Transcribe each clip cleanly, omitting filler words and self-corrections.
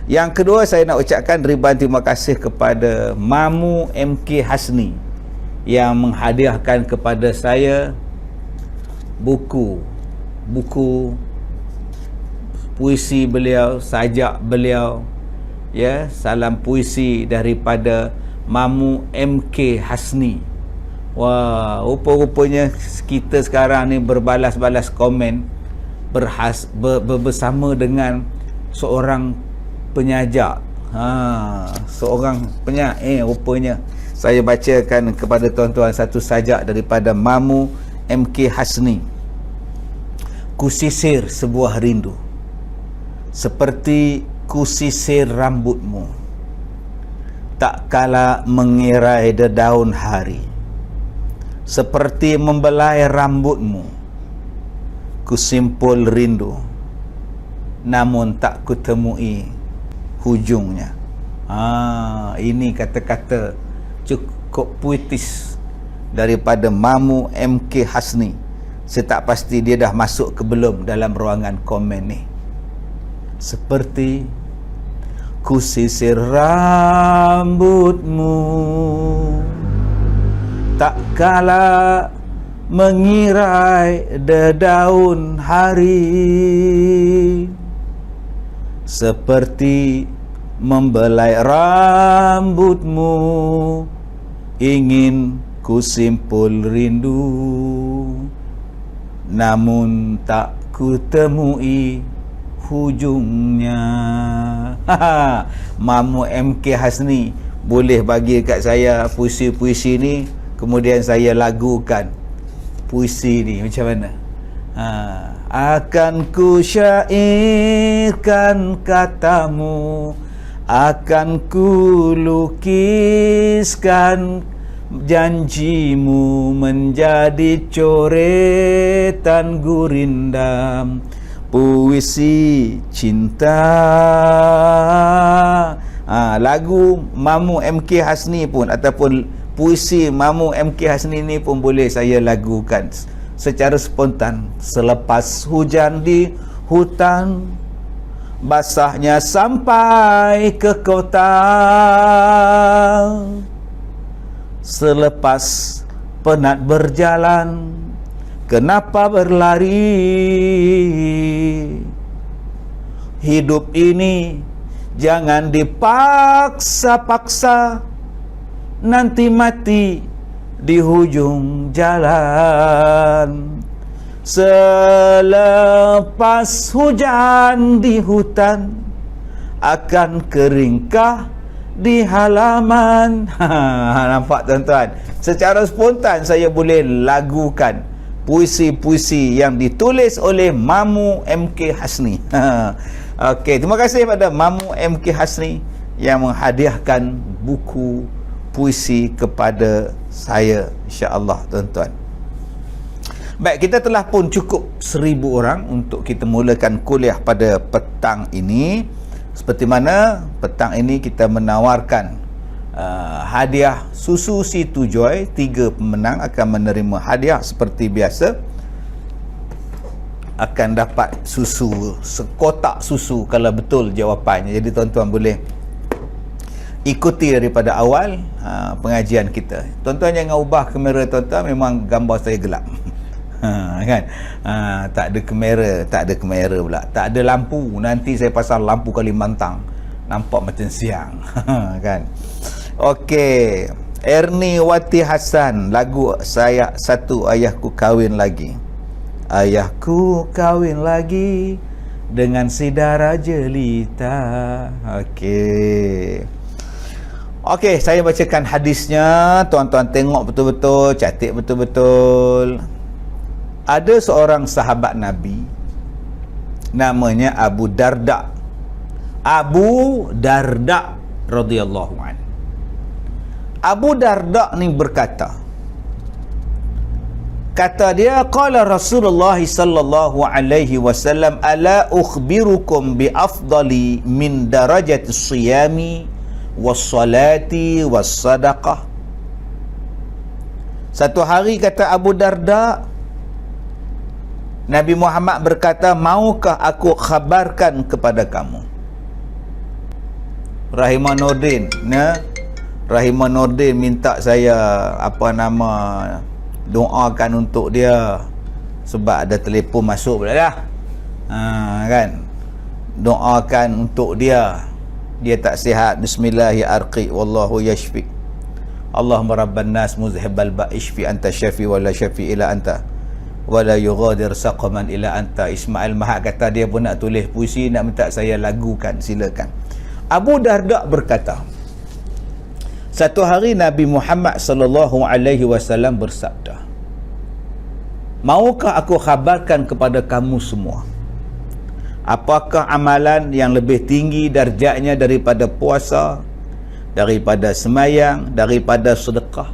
Yang kedua, saya nak ucapkan ribuan terima kasih kepada Mamu MK Hasni yang menghadiahkan kepada saya buku puisi beliau, sajak beliau, ya, salam puisi daripada Mamu MK Hasni. Wah, rupa-rupanya kita sekarang ni berbalas-balas komen bersama dengan seorang penyajak. Seorang penyair rupanya. Saya bacakan kepada tuan-tuan satu sajak daripada Mamu MK Hasni. Kusisir sebuah rindu, seperti kusisir rambutmu, tak kala mengirai dedaun hari, seperti membelai rambutmu, kusimpul rindu, namun tak kutemui hujungnya. Ini kata-kata cukup puitis daripada Mamu MK Hasni. Saya tak pasti dia dah masuk ke belum dalam ruangan komen ni. Seperti kusisir rambutmu, tak kala mengirai dedaun hari, seperti membelai rambutmu, ingin kusimpul rindu, namun tak kutemui hujungnya. Mamu MK Hasni boleh bagi kat saya puisi-puisi ni, kemudian saya lagukan puisi ni macam mana. Akan ku syairkan katamu, akan ku lukiskan janjimu menjadi coretan gurindam puisi cinta. Lagu Mamu MK Hasni pun ataupun puisi Mamu MK Hasni ni pun boleh saya lagukan secara spontan. Selepas hujan di hutan, basahnya sampai ke kota, selepas penat berjalan, kenapa berlari? Hidup ini jangan dipaksa-paksa, nanti mati di hujung jalan. Selepas hujan di hutan, akan keringkah di halaman. Nampak tuan-tuan? Secara spontan saya boleh lagukan puisi-puisi yang ditulis oleh Mamu MK Hasni. Okey, terima kasih pada Mamu MK Hasni yang menghadiahkan buku puisi kepada saya, insya-Allah tuan-tuan. Baik, kita telah pun cukup 1000 orang untuk kita mulakan kuliah pada petang ini. Seperti mana petang ini kita menawarkan hadiah susu Situ Joy. 3 pemenang akan menerima hadiah seperti biasa. Akan dapat susu, sekotak susu kalau betul jawapannya. Jadi tuan-tuan boleh ikuti daripada awal pengajian kita. Tuan-tuan jangan ubah kamera tuan-tuan, memang gambar saya gelap. Kan? Tak ada kamera pula, tak ada lampu. Nanti saya pasang lampu Kalimantan, nampak macam siang. Kan? Okey, Erni Wati Hasan, lagu saya satu, ayahku kahwin lagi. Ayahku kahwin lagi dengan si Dara Jelita. Okey, saya bacakan hadisnya. Tuan-tuan tengok betul-betul, catat betul-betul. Ada seorang sahabat Nabi namanya Abu Darda. Abu Darda radhiyallahu anhu. Abu Darda ni berkata, kata dia, qala Rasulullah sallallahu alaihi wasallam, ala ukhbirukum bi afdali min darajati siyami was-salati was-sadaqah. Satu hari kata Abu Darda, Nabi Muhammad berkata, maukah aku khabarkan kepada kamu Rahimah Nordin, Rahimah Nordin minta saya doakan untuk dia sebab ada telefon masuk pula dah. Kan, doakan untuk dia tak sihat. Bismillahirrahmanirrahim. Wallahu yashfi. Allahumma rabban nas muzhibal ba'ishfi anta syafi wala syafi ila anta wala yughadir saqaman ila anta. Ismail Mahak kata dia pun nak tulis puisi, nak minta saya lagukan, silakan. Abu Darda berkata, satu hari Nabi Muhammad sallallahu alaihi wasallam bersabda, maukah aku khabarkan kepada kamu semua apakah amalan yang lebih tinggi darjatnya daripada puasa, daripada semayang, daripada sedekah?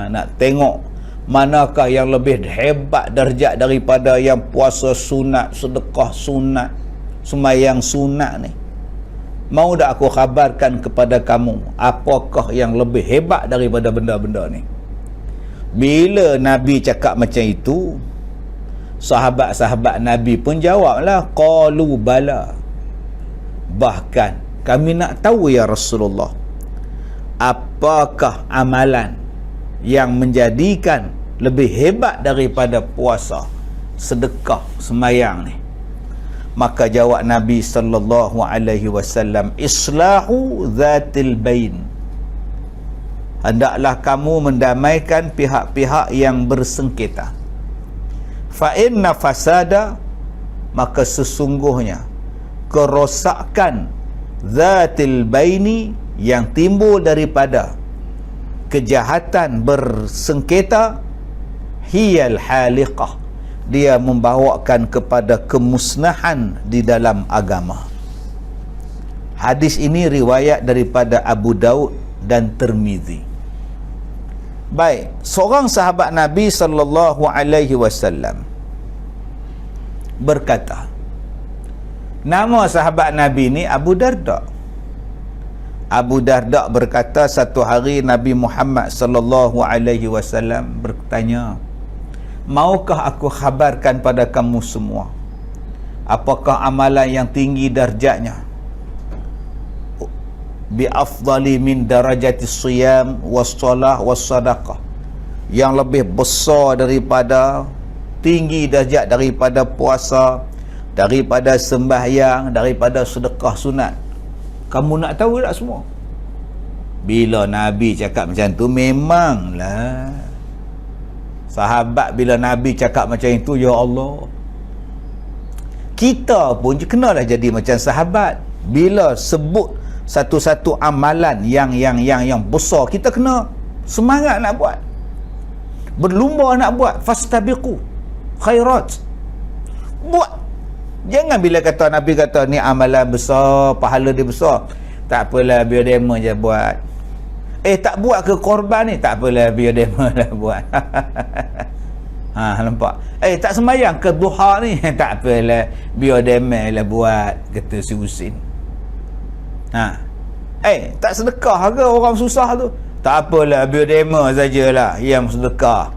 Nak tengok manakah yang lebih hebat darjat daripada yang puasa sunat, sedekah sunat, semayang sunat ni. Mau tak aku khabarkan kepada kamu apakah yang lebih hebat daripada benda-benda ni? Bila Nabi cakap macam itu, sahabat-sahabat Nabi pun jawablah, qalu bala. Bahkan kami nak tahu ya Rasulullah, apakah amalan yang menjadikan lebih hebat daripada puasa, sedekah, semayang ni? Maka jawab Nabi sallallahu alaihi wasallam, islahu zatil bain. Hendaklah kamu mendamaikan pihak-pihak yang bersengketa. Fa inna fasada, maka sesungguhnya kerosakan zatil baini yang timbul daripada kejahatan bersengketa, hiyal haliqah, dia membawakan kepada kemusnahan di dalam agama. Hadis ini riwayat daripada Abu Daud dan Tirmizi. Baik, seorang sahabat Nabi sallallahu alaihi wasallam berkata, nama sahabat Nabi ni Abu Darda. Abu Darda berkata, satu hari Nabi Muhammad sallallahu alaihi wasallam bertanya, maukah aku khabarkan pada kamu semua apakah amalan yang tinggi darjatnya, bi afdali min darajati siyam wassalah wassadaqah, yang lebih besar daripada, tinggi darjat daripada puasa, daripada sembahyang, daripada sedekah sunat? Kamu nak tahu tak semua? Bila Nabi cakap macam tu, memanglah sahabat bila Nabi cakap macam itu, ya Allah, kita pun kenalah jadi macam sahabat. Bila sebut satu-satu amalan yang besar, kita kena semangat nak buat, berlumba nak buat. Fastabiqu khairat, buat. Jangan bila kata Nabi kata ni amalan besar, pahala dia besar, tak apalah biar demo je buat. Tak buat ke korban ni, tak apalah biar demo lah buat. Nampak? Tak sembahyang ke duha ni, tak apalah biar demo lah buat, kata si Husin. Tak sedekah ke orang susah tu, tak apalah biar demo sajalah yang sedekah.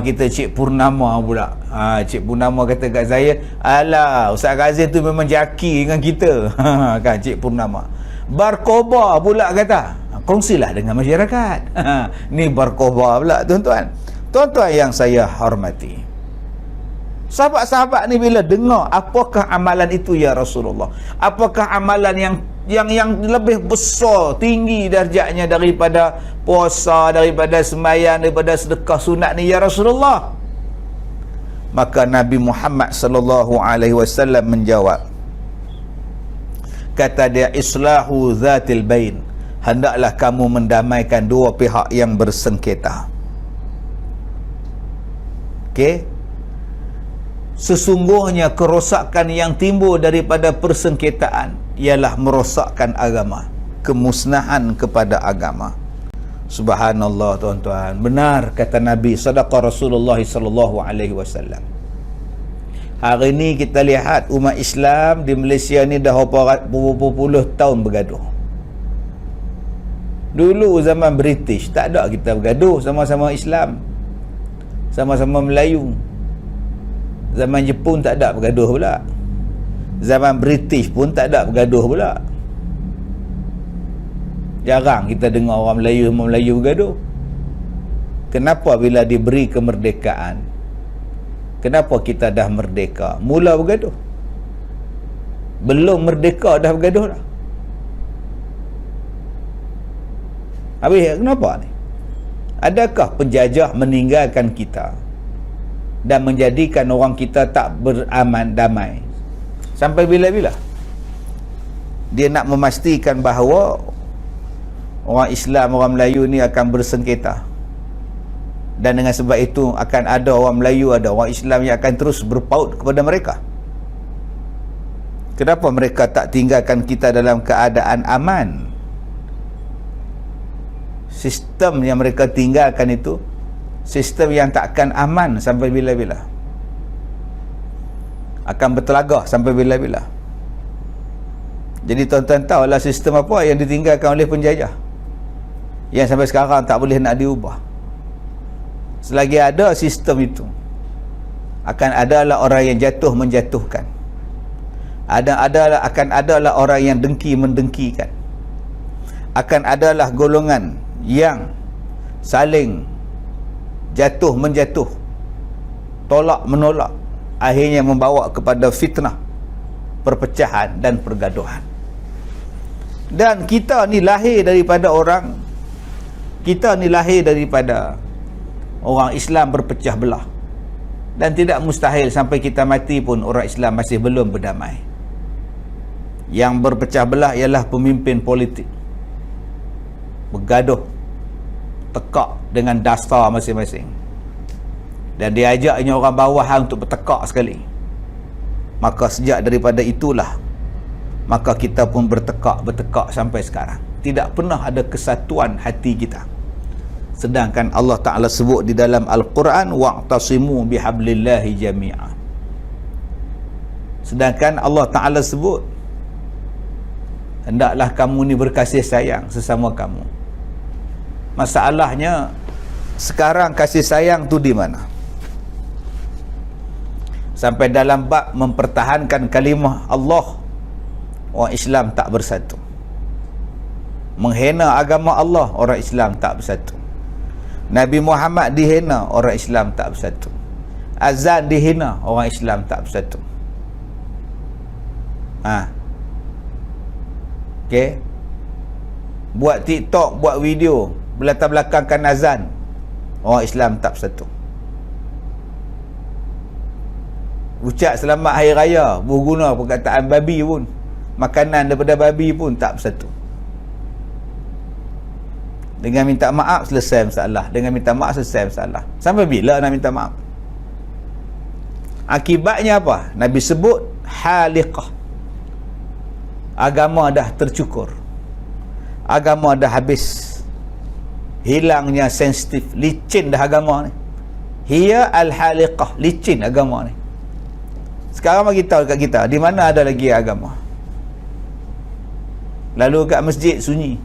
Kita Cik Purnama pula. Cik Purnama kata kat saya, alah Ustaz Razif tu memang jaki dengan kita. Kan Cik Purnama. Barkoba pula kata, kongsilah dengan masyarakat. Ni barkoba pula tuan-tuan. Tuan-tuan yang saya hormati, sahabat-sahabat ni bila dengar apakah amalan itu ya Rasulullah, apakah amalan yang lebih besar, tinggi darjatnya daripada puasa, daripada sembahyang, daripada sedekah sunat ni ya Rasulullah? Maka Nabi Muhammad sallallahu alaihi wasallam menjawab, kata dia, islahu zatil bain, hendaklah kamu mendamaikan dua pihak yang bersengketa. Okey, sesungguhnya kerosakan yang timbul daripada persengketaan ialah merosakkan agama, kemusnahan kepada agama. Subhanallah tuan-tuan, benar kata Nabi, sadaqa Rasulullah sallallahu alaihi wasallam. Hari ni kita lihat umat Islam di Malaysia ni dah berapa puluh tahun bergaduh. Dulu zaman British tak ada kita bergaduh, sama-sama Islam, sama-sama Melayu. Zaman Jepun tak ada bergaduh pula. Zaman British pun tak ada bergaduh pula. Jarang kita dengar orang Melayu bergaduh. Kenapa bila diberi kemerdekaan, kenapa kita dah merdeka mula bergaduh? Belum merdeka dah bergaduh dah. Habis kenapa ni? Adakah penjajah meninggalkan kita dan menjadikan orang kita tak beraman damai? Sampai bila-bila? Dia nak memastikan bahawa orang Islam, orang Melayu ni akan bersengketa. Dan dengan sebab itu akan ada orang Melayu, ada orang Islam yang akan terus berpaut kepada mereka. Kenapa mereka tak tinggalkan kita dalam keadaan aman? Sistem yang mereka tinggalkan itu sistem yang takkan aman sampai bila-bila. Akan bertelagah sampai bila-bila. Jadi tuan-tuan tahulah sistem apa yang ditinggalkan oleh penjajah, yang sampai sekarang tak boleh nak diubah. Selagi ada sistem itu, akan adalah orang yang jatuh menjatuhkan. Akan adalah orang yang dengki mendengkikan. Akan adalah golongan yang saling jatuh menjatuh, tolak menolak, akhirnya membawa kepada fitnah, perpecahan dan pergaduhan. Dan kita ni lahir daripada orang Islam berpecah belah. Dan tidak mustahil sampai kita mati pun orang Islam masih belum berdamai. Yang berpecah belah ialah pemimpin politik, bergaduh, tekak dengan dasar masing-masing, dan diajaknya orang bawahan untuk bertekak sekali. Maka sejak daripada itulah, maka kita pun bertekak sampai sekarang. Tidak pernah ada kesatuan hati kita. Sedangkan Allah Ta'ala sebut di dalam Al-Quran, wa'tasimu bihablillahi jami'a. Sedangkan Allah Ta'ala sebut, hendaklah kamu ni berkasih sayang sesama kamu. Masalahnya sekarang kasih sayang tu di mana? Sampai dalam bab mempertahankan kalimah Allah, orang Islam tak bersatu. Menghina agama Allah, orang Islam tak bersatu. Nabi Muhammad dihina, orang Islam tak bersatu. Azan dihina, orang Islam tak bersatu. Okey. Buat TikTok, buat video berlatar belakangkan azan, orang Islam tak bersatu. Ucap selamat hari raya berguna perkataan babi pun, makanan daripada babi pun tak bersatu. Dengan minta maaf selesai masalah, dengan minta maaf selesai masalah. Sampai bila nak minta maaf? Akibatnya apa? Nabi sebut haliqah. Agama dah tercukur, agama dah habis, hilangnya sensitif, licin dah agama ni. Hiya al-haliqah, licin agama ni. Sekarang bagi tahu dekat kita, di mana ada lagi agama? Lalu kat masjid sunyi.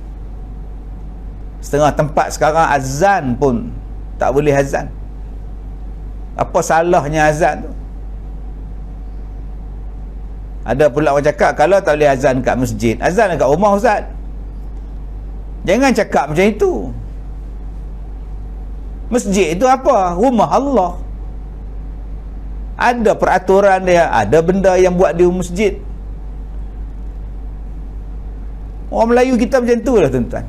Setengah tempat sekarang azan pun tak boleh azan. Apa salahnya azan tu? Ada pula orang cakap, kalau tak boleh azan kat masjid, azan kat rumah ustaz. Jangan cakap macam itu. Masjid itu apa? Rumah Allah. Ada peraturan dia, ada benda yang buat di masjid. Orang Melayu kita macam tu lah tuan-tuan.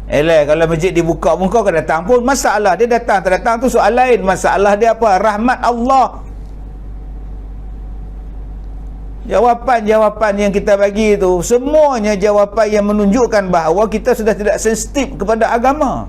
Kalau masjid dibuka muka kau datang pun, masalah dia datang tak datang tu soal lain. Masalah dia apa? Rahmat Allah. Jawapan-jawapan yang kita bagi tu semuanya jawapan yang menunjukkan bahawa kita sudah tidak sensitif kepada agama.